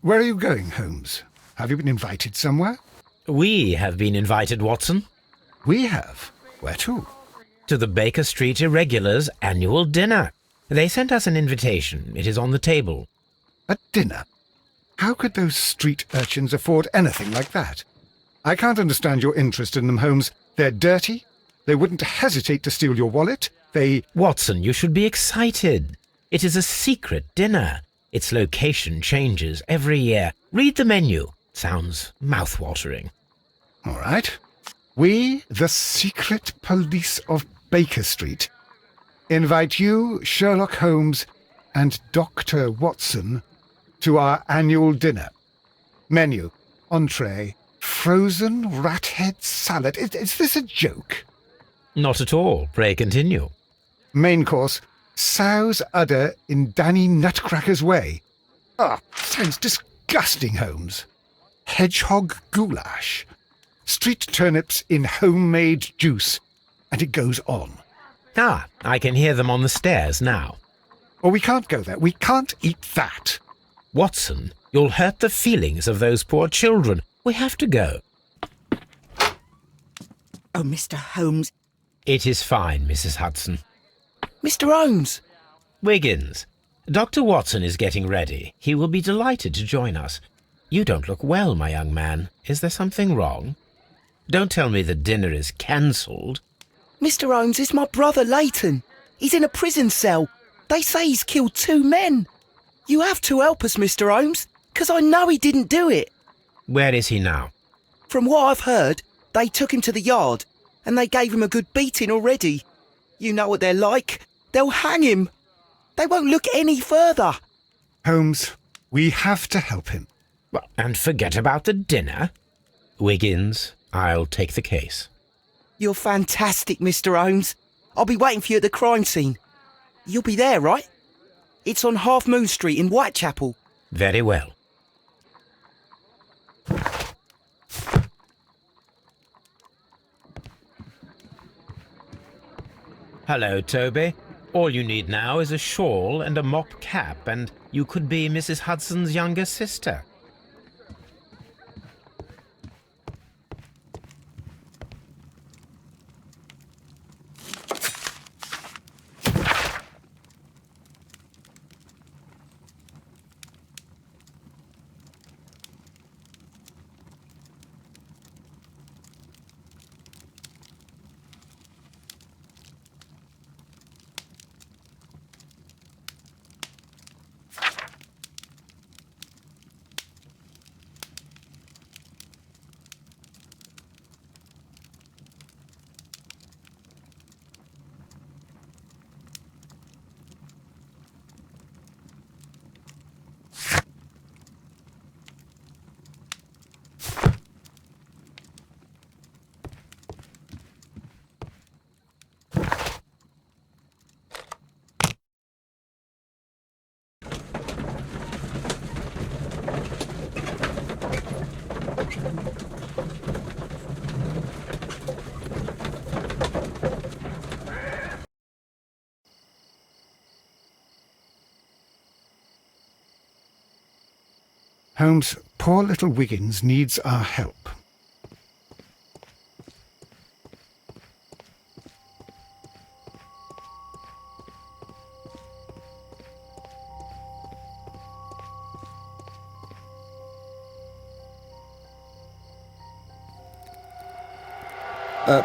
Where are you going, Holmes? Have you been invited somewhere? We have been invited, Watson. We have. Where to? To the Baker Street Irregulars' annual dinner. They sent us an invitation. It is on the table. A dinner? How could those street urchins afford anything like that? I can't understand your interest in them, Holmes. They're dirty. They wouldn't hesitate to steal your wallet. Watson, you should be excited. It is a secret dinner. Its location changes every year. Read the menu. Sounds mouth-watering. All right. We, the secret police of Baker Street, invite you, Sherlock Holmes, and Dr. Watson to our annual dinner. Menu, entree, frozen rat head salad. Is this a joke? Not at all. Pray continue. Main course, sow's udder in Danny Nutcracker's way. Sounds disgusting, Holmes. Hedgehog goulash. Street turnips in homemade juice. And it goes on. I can hear them on the stairs now. Oh, we can't go there. We can't eat that. Watson, you'll hurt the feelings of those poor children. We have to go. Oh, Mr. Holmes. It is fine, Mrs. Hudson. Mr. Holmes! Wiggins, Dr. Watson is getting ready. He will be delighted to join us. You don't look well, my young man. Is there something wrong? Don't tell me the dinner is cancelled. Mr. Holmes is my brother Leighton. He's in a prison cell. They say he's killed 2 men. You have to help us, Mr. Holmes, 'cause I know he didn't do it. Where is he now? From what I've heard, they took him to the yard, and they gave him a good beating already. You know what they're like. They'll hang him. They won't look any further. Holmes, we have to help him. And forget about the dinner? Wiggins, I'll take the case. You're fantastic, Mr. Holmes. I'll be waiting for you at the crime scene. You'll be there, right? It's on Half Moon Street in Whitechapel. Very well. Hello, Toby. All you need now is a shawl and a mop cap, and you could be Mrs. Hudson's younger sister. Holmes, poor little Wiggins needs our help.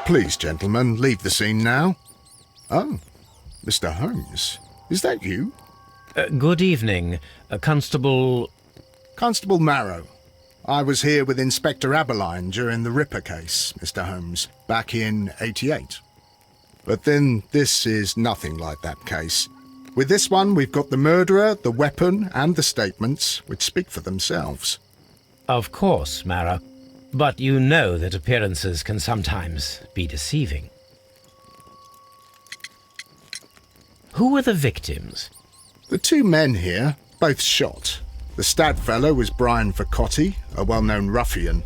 Please, gentlemen, leave the scene now. Oh, Mr. Holmes, is that you? Good evening, Constable... Constable Marrow. I was here with Inspector Aberline during the Ripper case, Mr. Holmes, back in '88. But then this is nothing like that case. With this one, we've got the murderer, the weapon, and the statements, which speak for themselves. Of course, Marrow. But you know that appearances can sometimes be deceiving. Who were the victims? The 2 men here, both shot. The stab fellow was Brian Vercotti, a well-known ruffian.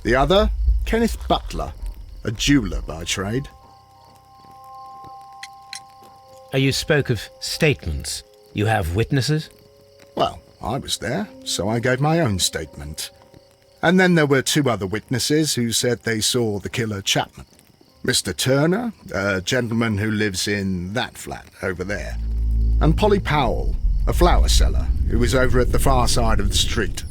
The other, Kenneth Butler, a jeweller by trade. You spoke of statements. You have witnesses? Well, I was there, so I gave my own statement. And then there were two other witnesses who said they saw the killer Chapman. Mr. Turner, a gentleman who lives in that flat over there, and Polly Powell, a flower seller who was over at the far side of the street.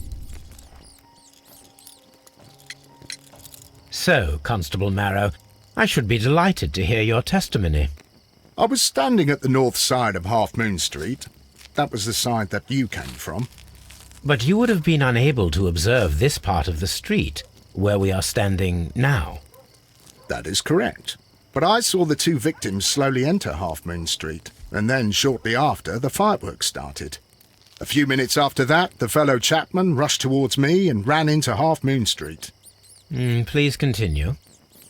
So, Constable Marrow, I should be delighted to hear your testimony. I was standing at the north side of Half Moon Street. That was the side that you came from. But you would have been unable to observe this part of the street, where we are standing now. That is correct. But I saw the two victims slowly enter Half Moon Street, and then shortly after, the fireworks started. A few minutes after that, the fellow Chapman rushed towards me and ran into Half Moon Street. Please continue.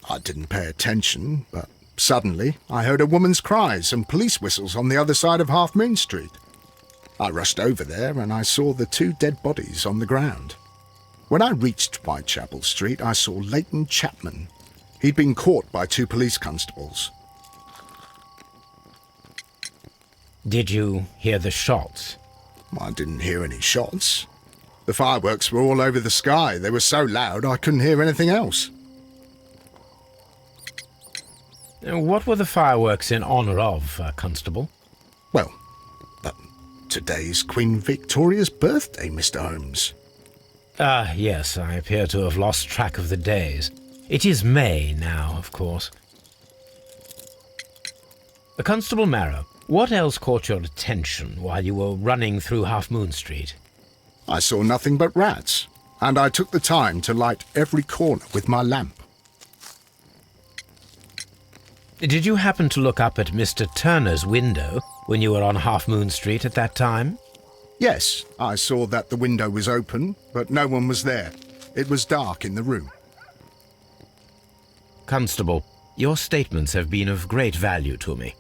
I didn't pay attention, but suddenly I heard a woman's cries and police whistles on the other side of Half Moon Street. I rushed over there and I saw the two dead bodies on the ground. When I reached Whitechapel Street, I saw Leighton Chapman. He'd been caught by two police constables. Did you hear the shots? I didn't hear any shots. The fireworks were all over the sky. They were so loud I couldn't hear anything else. What were the fireworks in honour of, Constable? Well, today's Queen Victoria's birthday, Mr. Holmes. Yes, I appear to have lost track of the days. It is May now, of course. Constable Marrow, what else caught your attention while you were running through Half Moon Street? I saw nothing but rats, and I took the time to light every corner with my lamp. Did you happen to look up at Mr. Turner's window when you were on Half Moon Street at that time? Yes, I saw that the window was open, but no one was there. It was dark in the room. Constable, your statements have been of great value to me.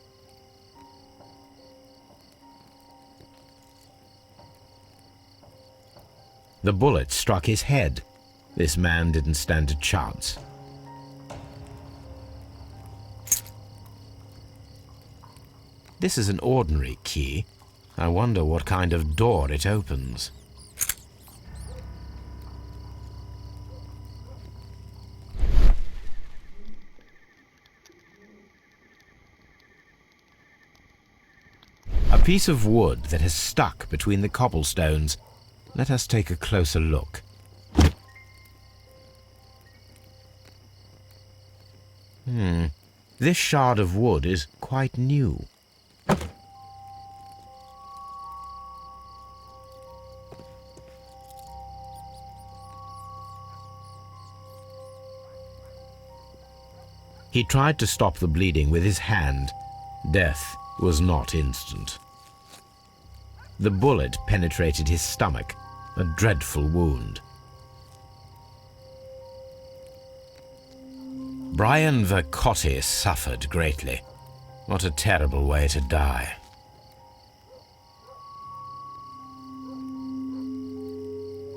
The bullet struck his head. This man didn't stand a chance. This is an ordinary key. I wonder what kind of door it opens. A piece of wood that has stuck between the cobblestones. Let us take a closer look. This shard of wood is quite new. He tried to stop the bleeding with his hand. Death was not instant. The bullet penetrated his stomach, a dreadful wound. Brian Vercotti suffered greatly. What a terrible way to die.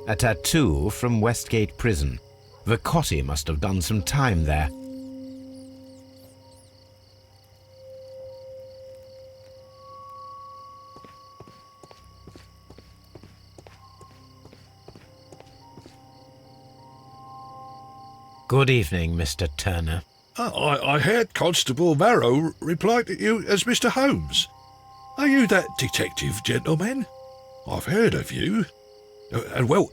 A tattoo from Westgate Prison. Vercotti must have done some time there. Good evening, Mr. Turner. I heard Constable Marrow reply to you as Mr. Holmes. Are you that detective gentleman? I've heard of you. And, well,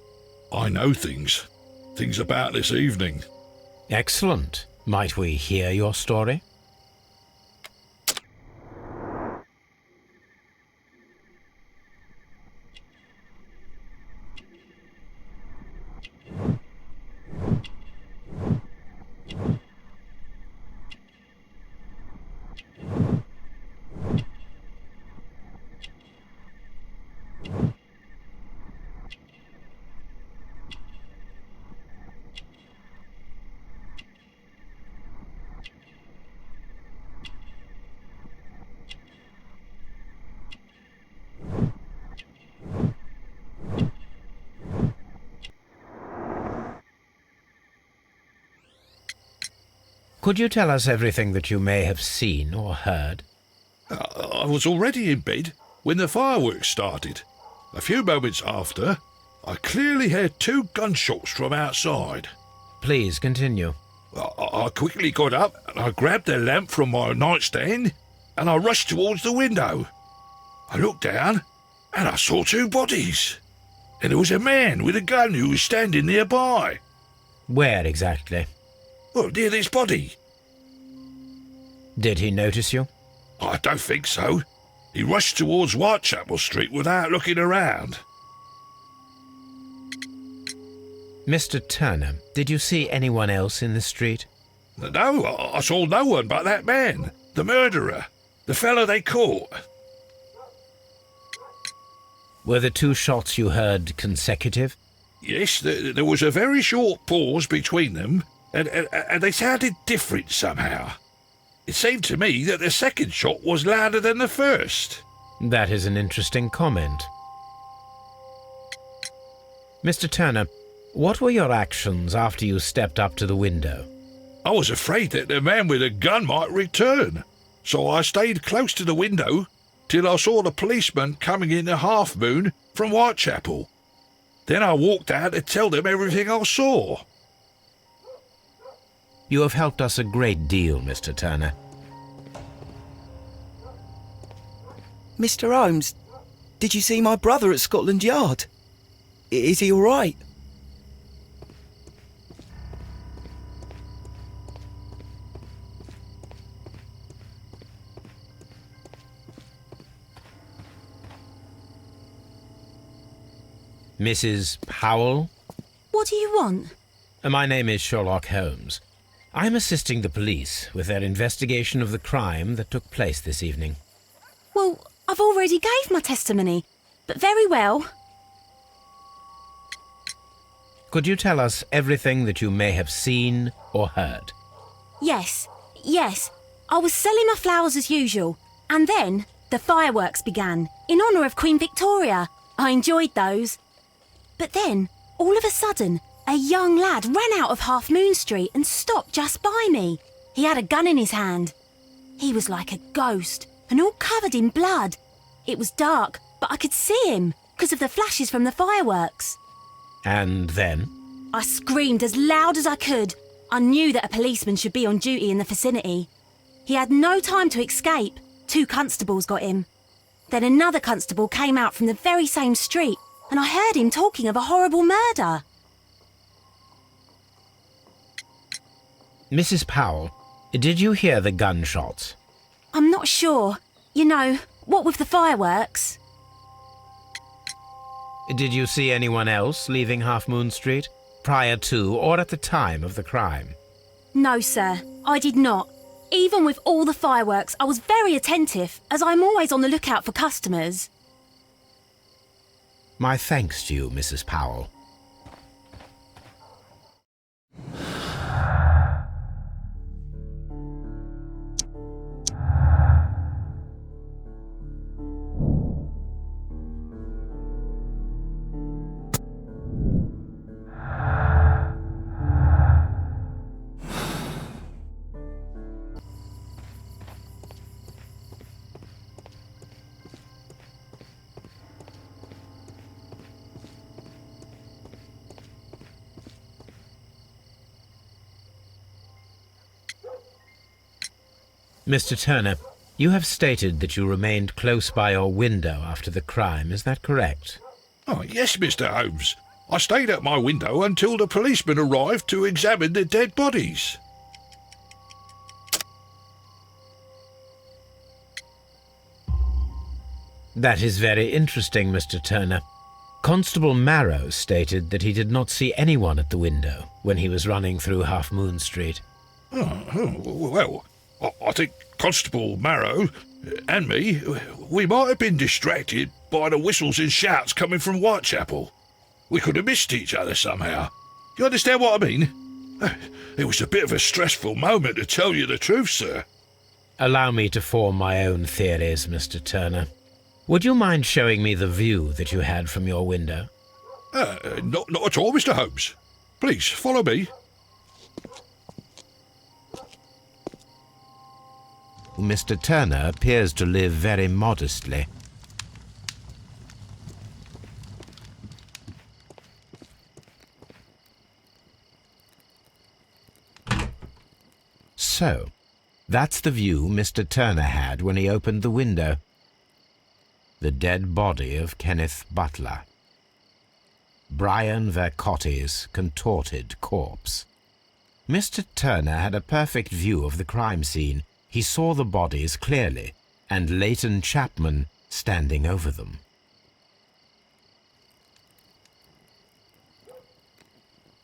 I know things about this evening. Excellent. Might we hear your story? Could you tell us everything that you may have seen or heard? I was already in bed when the fireworks started. A few moments after, I clearly heard 2 gunshots from outside. Please continue. I quickly got up and I grabbed the lamp from my nightstand and I rushed towards the window. I looked down and I saw 2 bodies. And there was a man with a gun who was standing nearby. Where exactly? Well, near this body. Did he notice you? I don't think so. He rushed towards Whitechapel Street without looking around. Mr. Turner, did you see anyone else in the street? No, I saw no one but that man, the murderer, the fellow they caught. Were the 2 shots you heard consecutive? Yes, there was a very short pause between them, and they sounded different somehow. It seemed to me that the second shot was louder than the first. That is an interesting comment. Mr. Turner, what were your actions after you stepped up to the window? I was afraid that the man with a gun might return, so I stayed close to the window till I saw the policeman coming in the Half Moon from Whitechapel. Then I walked out to tell them everything I saw. You have helped us a great deal, Mr. Turner. Mr. Holmes, did you see my brother at Scotland Yard? Is he all right? Mrs. Powell? What do you want? My name is Sherlock Holmes. I'm assisting the police with their investigation of the crime that took place this evening. Well, I've already gave my testimony, but very well. Could you tell us everything that you may have seen or heard? Yes. I was selling my flowers as usual, and then the fireworks began, in honour of Queen Victoria. I enjoyed those. But then, all of a sudden, a young lad ran out of Half Moon Street and stopped just by me. He had a gun in his hand. He was like a ghost, and all covered in blood. It was dark, but I could see him, because of the flashes from the fireworks. And then? I screamed as loud as I could. I knew that a policeman should be on duty in the vicinity. He had no time to escape. 2 constables got him. Then another constable came out from the very same street, and I heard him talking of a horrible murder. Mrs. Powell, did you hear the gunshots? I'm not sure. You know, what with the fireworks? Did you see anyone else leaving Half Moon Street, prior to or at the time of the crime? No, sir, I did not. Even with all the fireworks, I was very attentive, as I'm always on the lookout for customers. My thanks to you, Mrs. Powell. Mr. Turner, you have stated that you remained close by your window after the crime, is that correct? Oh, yes, Mr. Holmes. I stayed at my window until the policeman arrived to examine the dead bodies. That is very interesting, Mr. Turner. Constable Marrow stated that he did not see anyone at the window when he was running through Half Moon Street. Well, I think Constable Marrow and me, we might have been distracted by the whistles and shouts coming from Whitechapel. We could have missed each other somehow. You understand what I mean? It was a bit of a stressful moment, to tell you the truth, sir. Allow me to form my own theories, Mr. Turner. Would you mind showing me the view that you had from your window? Not at all, Mr. Holmes. Please, follow me. Mr. Turner appears to live very modestly. so. That's the view Mr. Turner had when he opened the window. The dead body of Kenneth Butler. Brian Vercotti's contorted corpse. Mr. Turner had a perfect view of the crime scene. He saw the bodies clearly, and Leighton Chapman standing over them.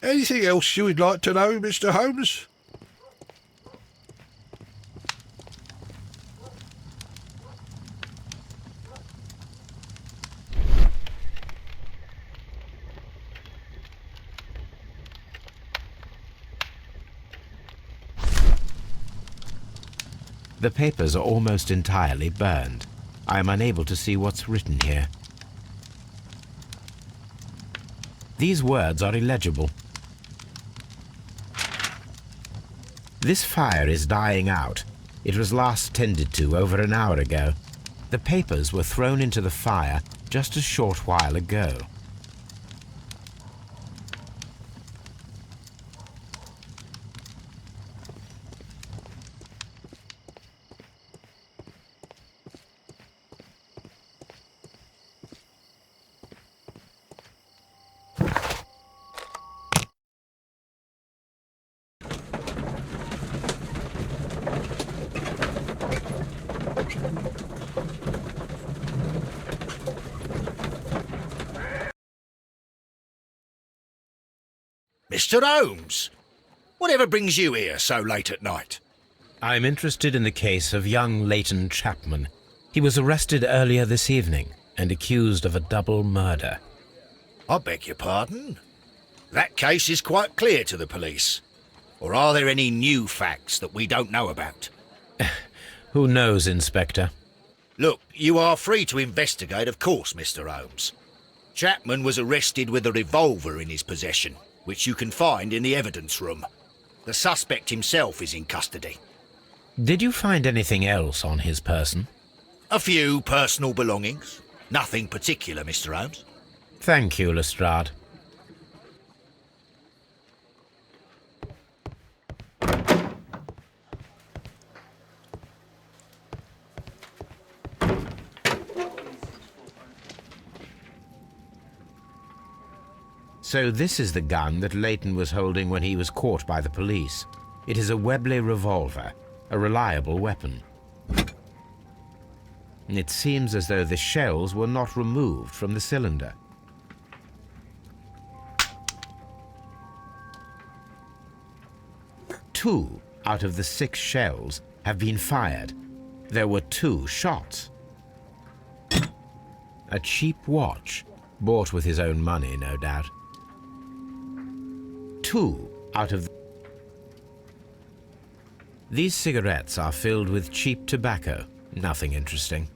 Anything else you would like to know, Mr. Holmes? The papers are almost entirely burned. I am unable to see what's written here. These words are illegible. This fire is dying out. It was last tended to over an hour ago. The papers were thrown into the fire just a short while ago. Mr. Holmes, whatever brings you here so late at night? I'm interested in the case of young Leighton Chapman. He was arrested earlier this evening and accused of a double murder. I beg your pardon? That case is quite clear to the police. Or are there any new facts that we don't know about? Who knows, Inspector? Look, you are free to investigate, of course, Mr. Holmes. Chapman was arrested with a revolver in his possession, which you can find in the evidence room. The suspect himself is in custody. Did you find anything else on his person? A few personal belongings. Nothing particular, Mr. Holmes. Thank you, Lestrade. So this is the gun that Leighton was holding when he was caught by the police. It is a Webley revolver, a reliable weapon. It seems as though the shells were not removed from the cylinder. Two out of the 6 shells have been fired. There were 2 shots. A cheap watch, bought with his own money, no doubt. 2 out of these cigarettes are filled with cheap tobacco. Nothing interesting.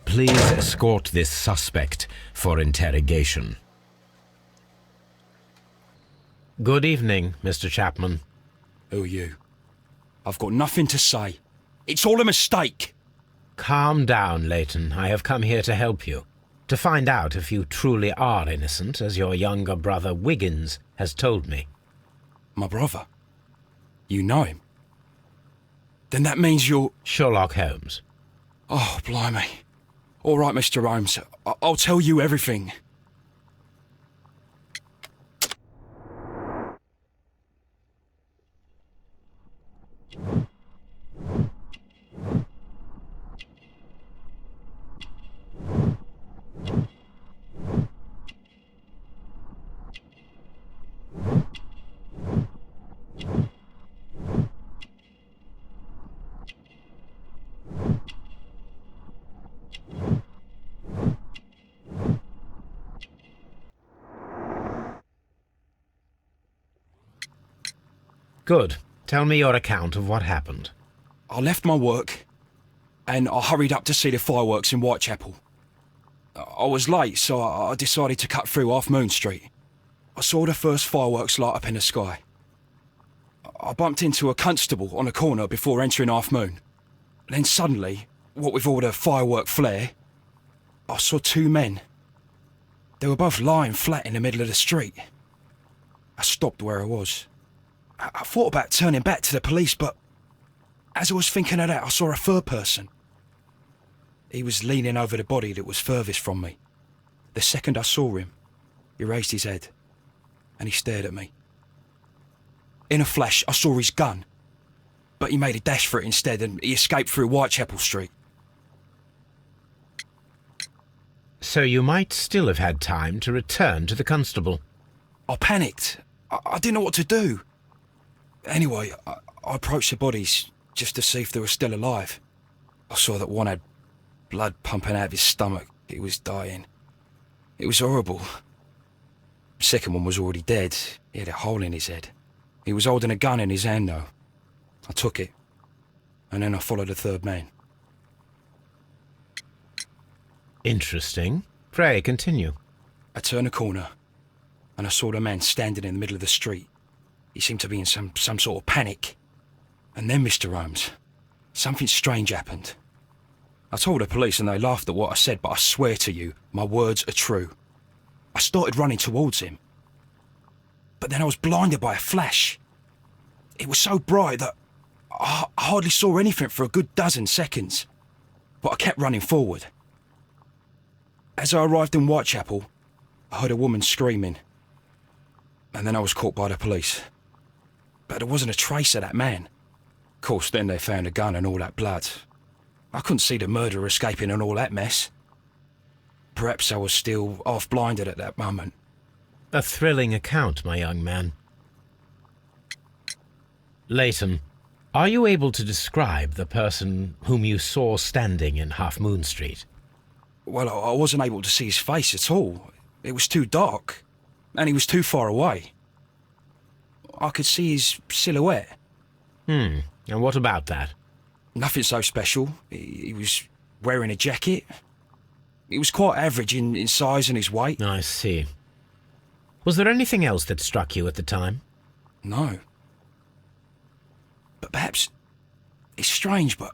Please escort this suspect for interrogation. Good evening, Mr. Chapman. Who are you? I've got nothing to say. It's all a mistake. Calm down, Leighton. I have come here to help you. To find out if you truly are innocent, as your younger brother Wiggins has told me. My brother? You know him? Then that means you're... Sherlock Holmes. Oh, blimey. All right, Mr. Holmes. I'll tell you everything. Good. Tell me your account of what happened. I left my work and I hurried up to see the fireworks in Whitechapel. I was late, so I decided to cut through Half Moon Street. I saw the first fireworks light up in the sky. I bumped into a constable on a corner before entering Half Moon. Then suddenly, what with all the firework flare, I saw two men. They were both lying flat in the middle of the street. I stopped where I was. I thought about turning back to the police, but as I was thinking of that, I saw a third person. He was leaning over the body that was furthest from me. The second I saw him, he raised his head and he stared at me. In a flash, I saw his gun, but he made a dash for it instead and he escaped through Whitechapel Street. So you might still have had time to return to the constable. I panicked. I didn't know what to do. Anyway, I approached the bodies just to see if they were still alive. I saw that one had blood pumping out of his stomach. He was dying. It was horrible. The second one was already dead. He had a hole in his head. He was holding a gun in his hand, though. I took it, and then I followed the third man. Interesting. Pray, continue. I turned a corner, and I saw the man standing in the middle of the street. He seemed to be in some sort of panic. And then, Mr. Holmes, something strange happened. I told the police and they laughed at what I said, but I swear to you, my words are true. I started running towards him. But then I was blinded by a flash. It was so bright that I hardly saw anything for a good dozen seconds. But I kept running forward. As I arrived in Whitechapel, I heard a woman screaming. And then I was caught by the police. But there wasn't a trace of that man. Of course, then they found a gun and all that blood. I couldn't see the murderer escaping and all that mess. Perhaps I was still half-blinded at that moment. A thrilling account, my young man. Leighton, are you able to describe the person whom you saw standing in Half Moon Street? Well, I wasn't able to see his face at all. It was too dark, and he was too far away. I could see his silhouette. And what about that? Nothing so special. He was wearing a jacket. He was quite average in size and his weight. I see. Was there anything else that struck you at the time? No. But perhaps it's strange, but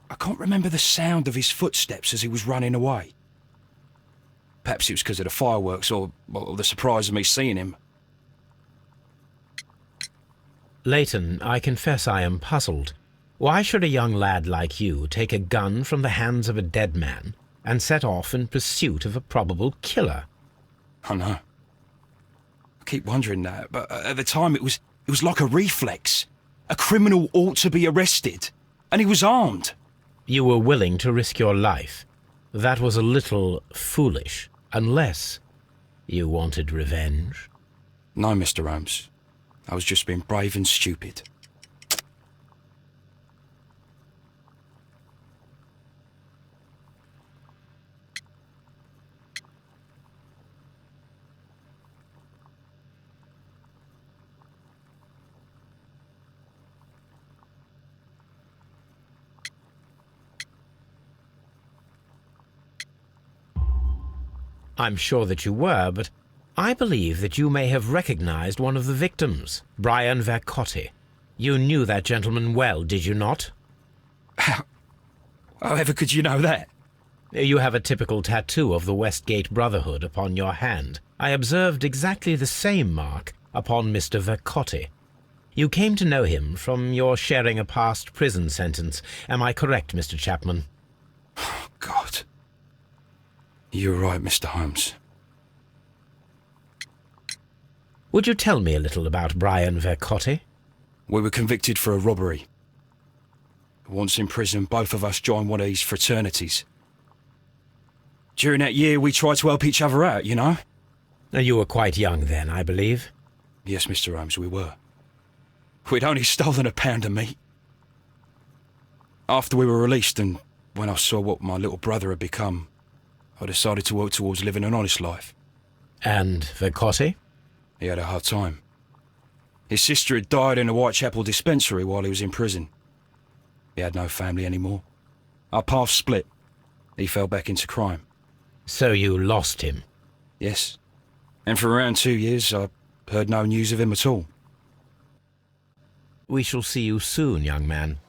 I can't remember the sound of his footsteps as he was running away. Perhaps it was because of the fireworks or the surprise of me seeing him. Leighton, I confess I am puzzled. Why should a young lad like you take a gun from the hands of a dead man and set off in pursuit of a probable killer? I know. I keep wondering that, but at the time it was like a reflex. A criminal ought to be arrested, and he was armed. You were willing to risk your life. That was a little foolish, unless you wanted revenge. No, Mr. Holmes. I was just being brave and stupid. I'm sure that you were, but I believe that you may have recognized one of the victims, Brian Vercotti. You knew that gentleman well, did you not? However could you know that? You have a typical tattoo of the Westgate Brotherhood upon your hand. I observed exactly the same mark upon Mr. Vercotti. You came to know him from your sharing a past prison sentence. Am I correct, Mr. Chapman? Oh, God. You're right, Mr. Holmes. Would you tell me a little about Brian Vercotti? We were convicted for a robbery. Once in prison, both of us joined one of these fraternities. During that year, we tried to help each other out, you know? You were quite young then, I believe. Yes, Mr. Holmes, we were. We'd only stolen a pound of meat. After we were released, and when I saw what my little brother had become, I decided to work towards living an honest life. And Vercotti? He had a hard time. His sister had died in a Whitechapel dispensary while he was in prison. He had no family anymore. Our paths split. He fell back into crime. So you lost him? Yes. And for around 2 years, I heard no news of him at all. We shall see you soon, young man.